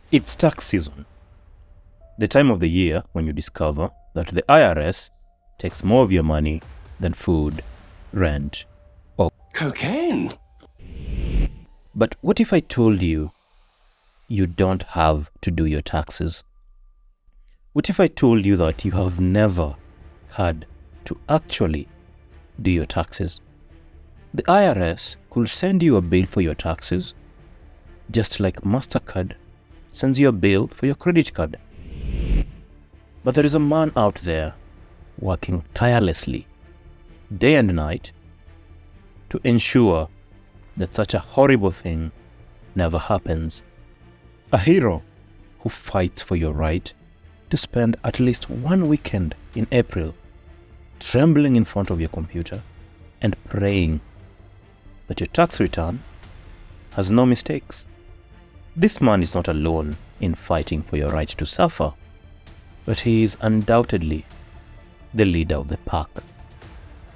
It's tax season, the time of the year when you discover that the IRS takes more of your money than food, rent, or cocaine. But what if I told you you don't have to do your taxes? What if I told you that you have never had to actually do your taxes? The IRS could send you a bill for your taxes, just like MasterCard sends you a bill for your credit card. But there is a man out there working tirelessly, day and night, to ensure that such a horrible thing never happens. A hero who fights for your right to spend at least one weekend in April trembling in front of your computer and praying that your tax return has no mistakes. This man is not alone in fighting for your right to suffer, but he is undoubtedly the leader of the pack.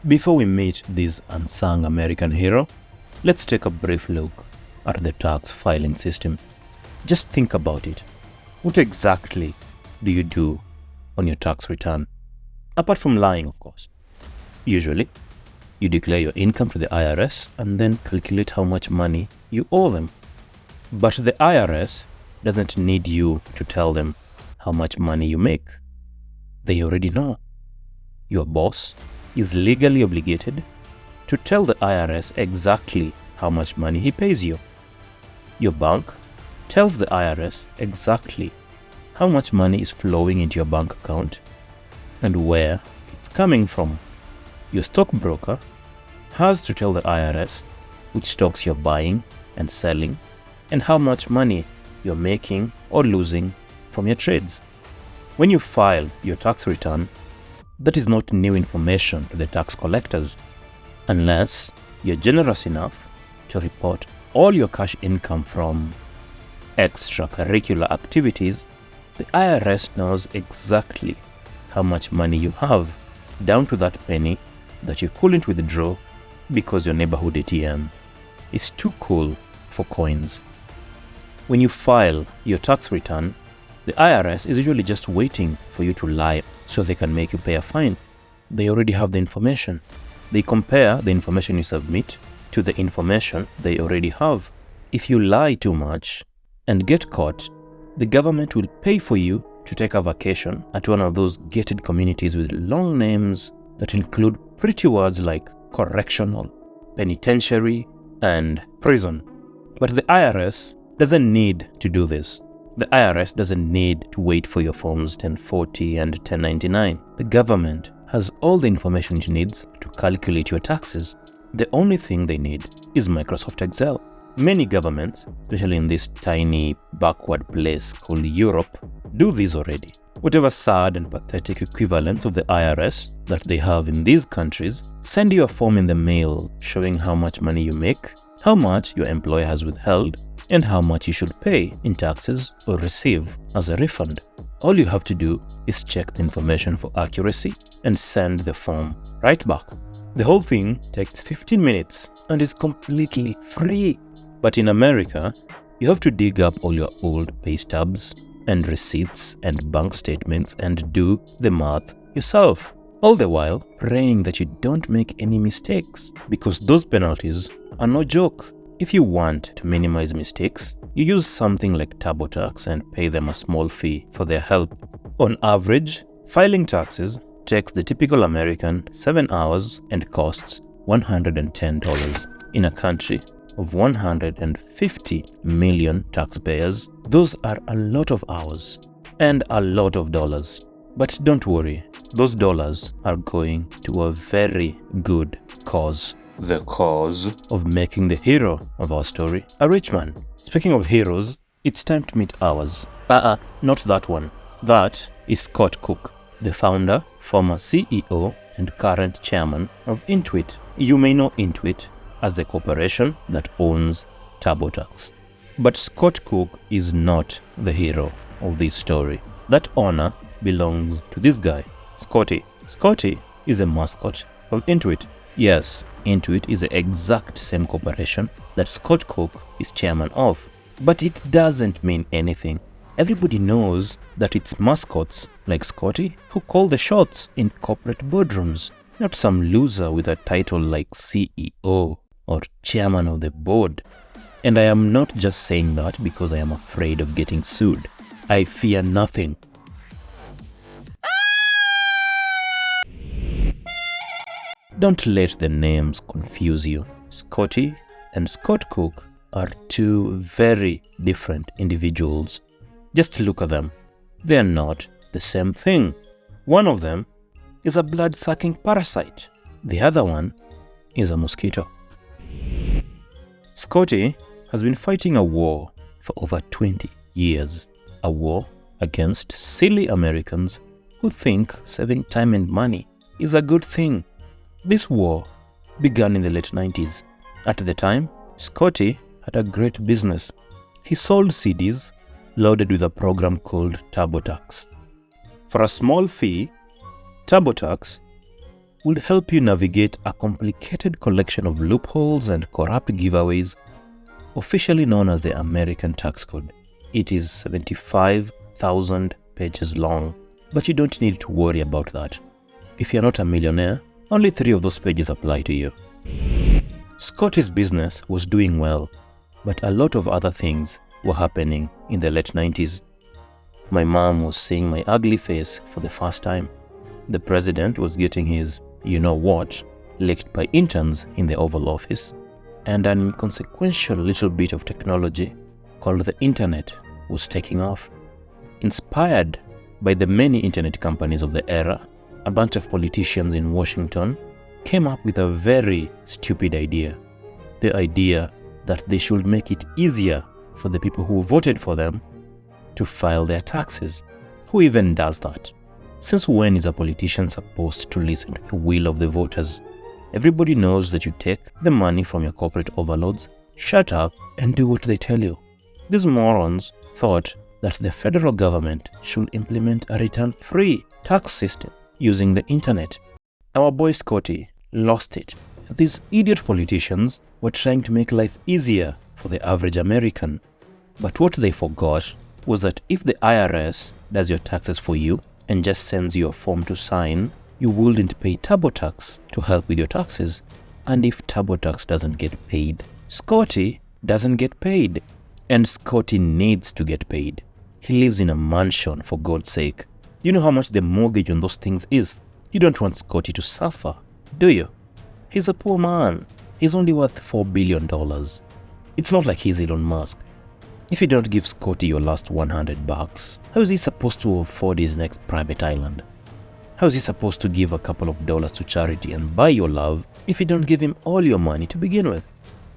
Before we meet this unsung American hero, let's take a brief look at the tax filing system. Just think about it. What exactly do you do on your tax return? Apart from lying, of course. Usually, you declare your income to the IRS and then calculate how much money you owe them. But the IRS doesn't need you to tell them how much money you make. They already know. Your boss is legally obligated to tell the IRS exactly how much money he pays you. Your bank tells the IRS exactly how much money is flowing into your bank account and where it's coming from. Your stockbroker has to tell the IRS which stocks you're buying and selling and how much money you're making or losing from your trades. When you file your tax return, that is not new information to the tax collectors, unless you're generous enough to report all your cash income from extracurricular activities. The IRS knows exactly how much money you have, down to that penny that you couldn't withdraw because your neighborhood ATM is too cool for coins. When you file your tax return, the IRS is usually just waiting for you to lie so they can make you pay a fine. They already have the information. They compare the information you submit to the information they already have. If you lie too much and get caught, the government will pay for you to take a vacation at one of those gated communities with long names that include pretty words like correctional, penitentiary, and prison. But the IRS doesn't need to do this. The IRS doesn't need to wait for your forms 1040 and 1099. The government has all the information it needs to calculate your taxes. The only thing they need is Microsoft Excel. Many governments, especially in this tiny backward place called Europe, do this already. Whatever sad and pathetic equivalents of the IRS that they have in these countries, send you a form in the mail showing how much money you make, how much your employer has withheld, and how much you should pay in taxes or receive as a refund. All you have to do is check the information for accuracy and send the form right back. The whole thing takes 15 minutes and is completely free. But in America, you have to dig up all your old pay stubs and receipts and bank statements and do the math yourself, all the while praying that you don't make any mistakes, because those penalties are no joke. If you want to minimize mistakes, you use something like TurboTax and pay them a small fee for their help. On average, filing taxes takes the typical American 7 hours and costs $110. In a country of 150 million taxpayers, those are a lot of hours and a lot of dollars. But don't worry, those dollars are going to a very good cause. The cause of making the hero of our story a rich man. Speaking of heroes, it's time to meet ours. Not that one. That is Scott Cook, the founder, former CEO, and current chairman of Intuit. You may know Intuit as the corporation that owns TurboTax. But Scott Cook is not the hero of this story. That honor belongs to this guy, Scotty. Scotty is a mascot of Intuit. Yes, Intuit is the exact same corporation that Scott Cook is chairman of. But it doesn't mean anything Everybody knows that it's mascots like Scotty who call the shots in corporate boardrooms, not some loser with a title like CEO or chairman of the board. And I am not just saying that because I am afraid of getting sued. I fear nothing. Don't let the names confuse you. Scotty and Scott Cook are two very different individuals. Just look at them. They are not the same thing. One of them is a blood-sucking parasite. The other one is a mosquito. Scotty has been fighting a war for over 20 years. A war against silly Americans who think saving time and money is a good thing. This war began in the late 90s. At the time, Scotty had a great business. He sold CDs loaded with a program called TurboTax. For a small fee, TurboTax would help you navigate a complicated collection of loopholes and corrupt giveaways, officially known as the American Tax Code. It is 75,000 pages long, but you don't need to worry about that. If you're not a millionaire, only 3 of those pages apply to you. Scotty's business was doing well, but a lot of other things were happening in the late 90s. My mom was seeing my ugly face for the first time. The president was getting his you-know-what licked by interns in the Oval Office, and an inconsequential little bit of technology called the internet was taking off. Inspired by the many internet companies of the era, a bunch of politicians in Washington came up with a very stupid idea. The idea that they should make it easier for the people who voted for them to file their taxes. Who even does that? Since when is a politician supposed to listen to the will of the voters? Everybody knows that you take the money from your corporate overlords, shut up, and do what they tell you. These morons thought that the federal government should implement a return-free tax system using the internet. Our boy Scotty lost it. These idiot politicians were trying to make life easier for the average American. But what they forgot was that if the IRS does your taxes for you and just sends you a form to sign, you wouldn't pay TurboTax to help with your taxes. And if TurboTax doesn't get paid, Scotty doesn't get paid. And Scotty needs to get paid. He lives in a mansion, for God's sake. You know how much the mortgage on those things is? You don't want Scotty to suffer, do you? He's a poor man. He's only worth $4 billion. It's not like he's Elon Musk. If you don't give Scotty your last $100, how is he supposed to afford his next private island? How is he supposed to give a couple of dollars to charity and buy your love if you don't give him all your money to begin with?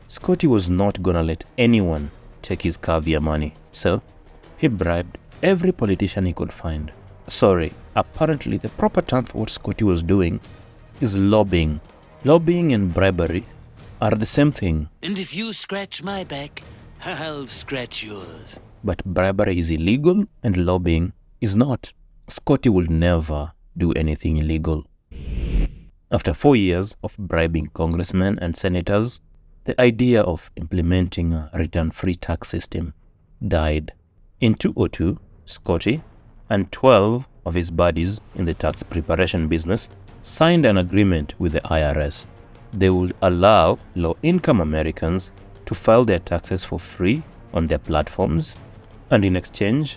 Scotty was not gonna let anyone take his caviar money, so he bribed every politician he could find. Sorry, apparently the proper term for what Scotty was doing is lobbying. Lobbying and bribery are the same thing. And if you scratch my back, I'll scratch yours. But bribery is illegal and lobbying is not. Scotty would never do anything illegal. After 4 years of bribing congressmen and senators, the idea of implementing a return-free tax system died. In 2002, Scotty and 12 of his buddies in the tax preparation business signed an agreement with the IRS. They would allow low-income Americans to file their taxes for free on their platforms, and in exchange,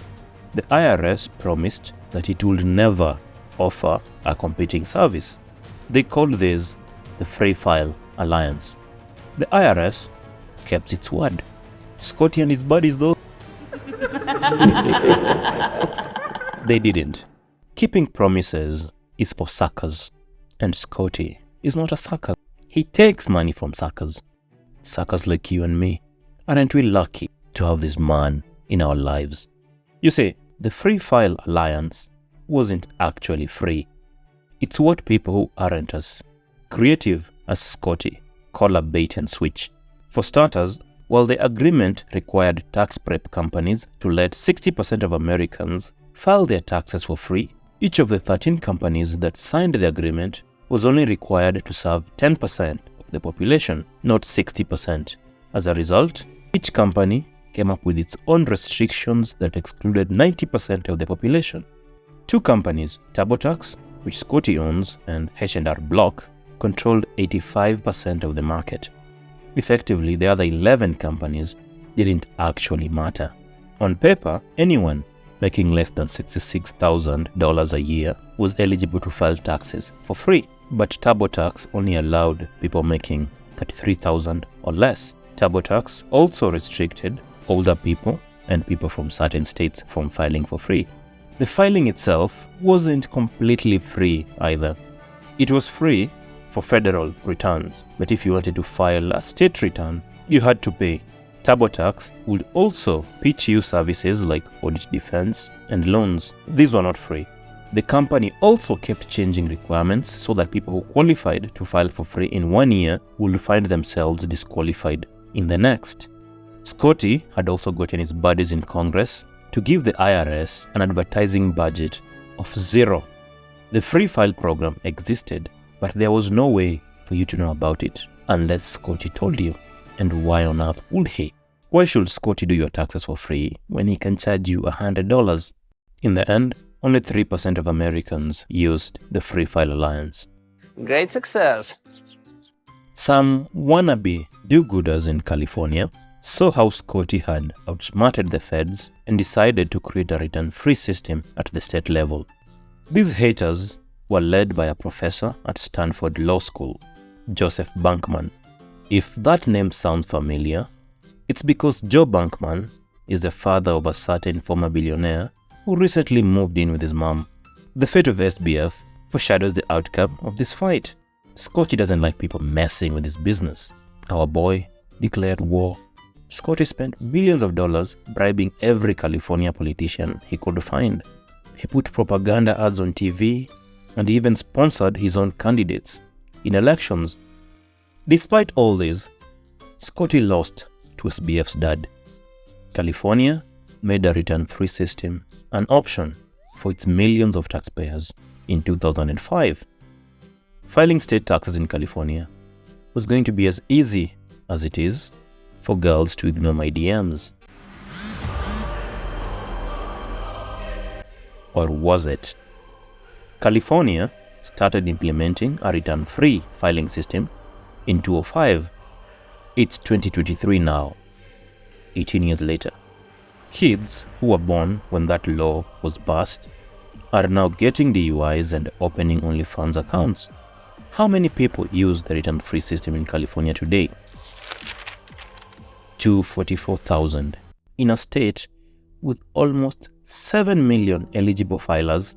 the IRS promised that it would never offer a competing service. They called this the Free File Alliance. The IRS kept its word. Scotty and his buddies, though, they didn't. Keeping promises is for suckers, and Scotty is not a sucker. He takes money from suckers. Suckers like you and me. Aren't we lucky to have this man in our lives? You see, the Free File Alliance wasn't actually free. It's what people who aren't as creative as Scotty call a bait and switch. For starters, while the agreement required tax prep companies to let 60% of Americans file their taxes for free, each of the 13 companies that signed the agreement was only required to serve 10% of the population, not 60%. As a result, each company came up with its own restrictions that excluded 90% of the population. Two companies, TurboTax, which Scotty owns, and H&R Block, controlled 85% of the market. Effectively, the other 11 companies didn't actually matter. On paper, anyone making less than $66,000 a year was eligible to file taxes for free, but TurboTax only allowed people making $33,000 or less. TurboTax also restricted older people and people from certain states from filing for free. The filing itself wasn't completely free either. It was free for federal returns, but if you wanted to file a state return, you had to pay. TurboTax would also pitch you services like audit defense and loans. These were not free. The company also kept changing requirements so that people who qualified to file for free in 1 year would find themselves disqualified in the next. Scotty had also gotten his buddies in Congress to give the IRS an advertising budget of $0. The free file program existed, but there was no way for you to know about it unless Scotty told you. And why on earth would he? Why should Scotty do your taxes for free when he can charge you $100? In the end, only 3% of Americans used the Free File Alliance. Great success. Some wannabe do-gooders in California saw how Scotty had outsmarted the feds and decided to create a return-free system at the state level. These haters were led by a professor at Stanford Law School, Joseph Bankman. If that name sounds familiar, it's because Joe Bankman is the father of a certain former billionaire who recently moved in with his mom. The fate of SBF foreshadows the outcome of this fight. Scotty doesn't like people messing with his business. Our boy declared war. Scotty spent millions of dollars bribing every California politician he could find. He put propaganda ads on TV and even sponsored his own candidates in elections. Despite all this, Scotty lost to SBF's dad. California made a return-free system an option for its millions of taxpayers in 2005. Filing state taxes in California was going to be as easy as it is for girls to ignore my DMs. Or was it? California started implementing a return-free filing system in 2005. It's 2023 now, 18 years later. Kids who were born when that law was passed are now getting DUIs and opening OnlyFans accounts. How many people use the return-free system in California today? 244,000. In a state with almost 7 million eligible filers,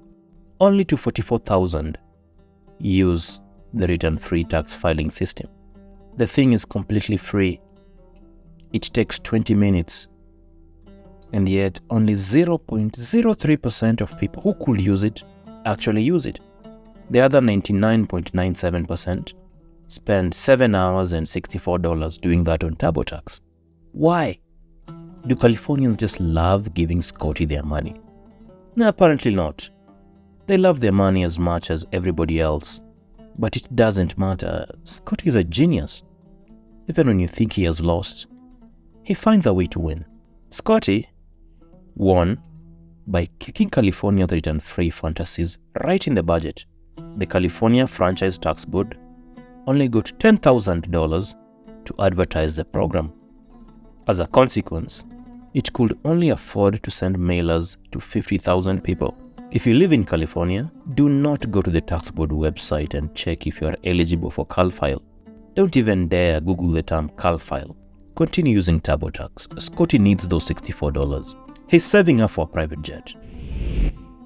only 244,000 use the return-free tax filing system. The thing is completely free. It takes 20 minutes. And yet only 0.03% of people who could use it actually use it. The other 99.97% spend 7 hours and $64 doing that on TurboTax. Why? Do Californians just love giving Scotty their money? No, apparently not. They love their money as much as everybody else. But it doesn't matter. Scotty is a genius. Even when you think he has lost, he finds a way to win. Scotty won by kicking California's return-free fantasies right in the budget. The California Franchise Tax Board only got $10,000 to advertise the program. As a consequence, it could only afford to send mailers to 50,000 people. If you live in California, do not go to the tax board website and check if you are eligible for CalFile. Don't even dare Google the term CalFile. Continue using TurboTax. Scotty needs those $64. He's saving up for a private jet.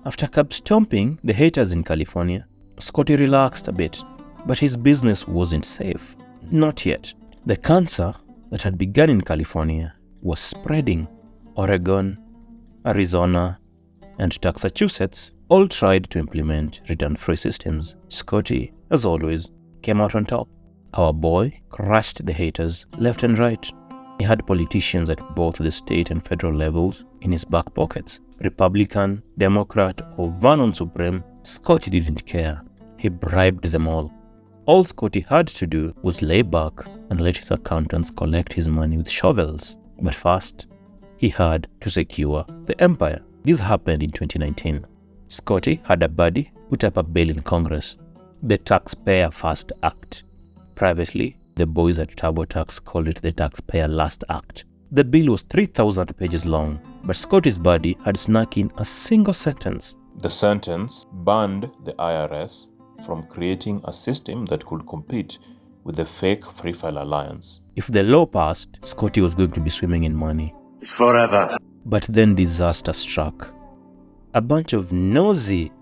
After curb stomping the haters in California, Scotty relaxed a bit, but his business wasn't safe. Not yet. The cancer that had begun in California was spreading. Oregon, Arizona, and Massachusetts all tried to implement return-free systems. Scotty, as always, came out on top. Our boy crushed the haters left and right. He had politicians at both the state and federal levels in his back pockets. Republican, Democrat, or Vernon Supreme, Scotty didn't care. He bribed them all. All Scotty had to do was lay back and let his accountants collect his money with shovels. But first, he had to secure the empire. This happened in 2019. Scotty had a buddy put up a bill in Congress, the Taxpayer First Act. Privately, the boys at TurboTax called it the Taxpayer Last Act. The bill was 3,000 pages long, but Scotty's buddy had snuck in a single sentence. The sentence banned the IRS from creating a system that could compete with the fake Free File Alliance. If the law passed, Scotty was going to be swimming in money. Forever. But then disaster struck. A bunch of nosy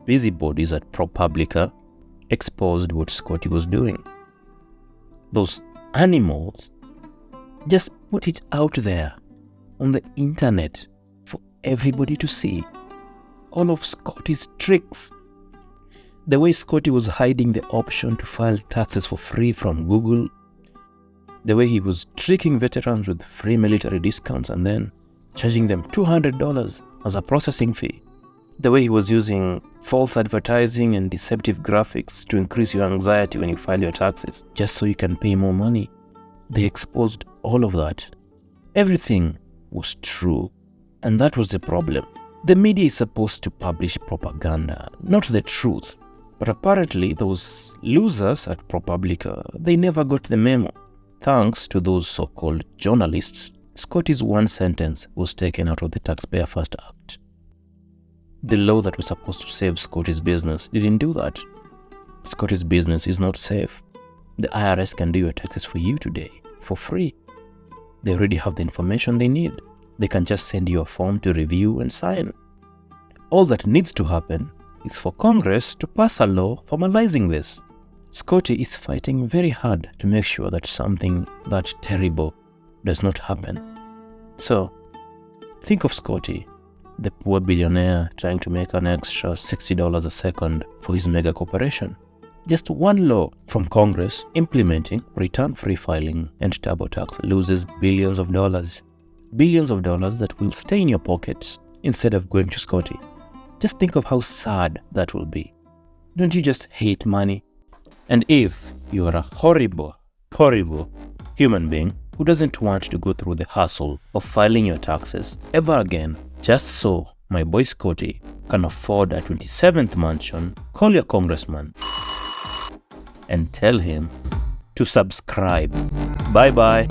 busybodies at ProPublica exposed what Scotty was doing. Those animals just put it out there on the internet for everybody to see. All of Scotty's tricks. The way Scotty was hiding the option to file taxes for free from Google. The way he was tricking veterans with free military discounts and then charging them $200 as a processing fee. The way he was using false advertising and deceptive graphics to increase your anxiety when you file your taxes, just so you can pay more money. They exposed all of that. Everything was true, and that was the problem. The media is supposed to publish propaganda, not the truth. But apparently those losers at ProPublica, they never got the memo. Thanks to those so-called journalists, Scotty's one sentence was taken out of the Taxpayer First Act. The law that was supposed to save Scotty's business didn't do that. Scotty's business is not safe. The IRS can do your taxes for you today, for free. They already have the information they need. They can just send you a form to review and sign. All that needs to happen is for Congress to pass a law formalizing this. Scotty is fighting very hard to make sure that something that terrible does not happen. So, think of Scotty, the poor billionaire trying to make an extra $60 a second for his mega corporation. Just one law from Congress implementing return-free filing and TurboTax loses billions of dollars. Billions of dollars that will stay in your pockets instead of going to Scotty. Just think of how sad that will be. Don't you just hate money? And if you are a horrible, horrible human being who doesn't want to go through the hassle of filing your taxes ever again, just so my boy Scotty can afford a 27th mansion, call your congressman and tell him to subscribe. Bye-bye.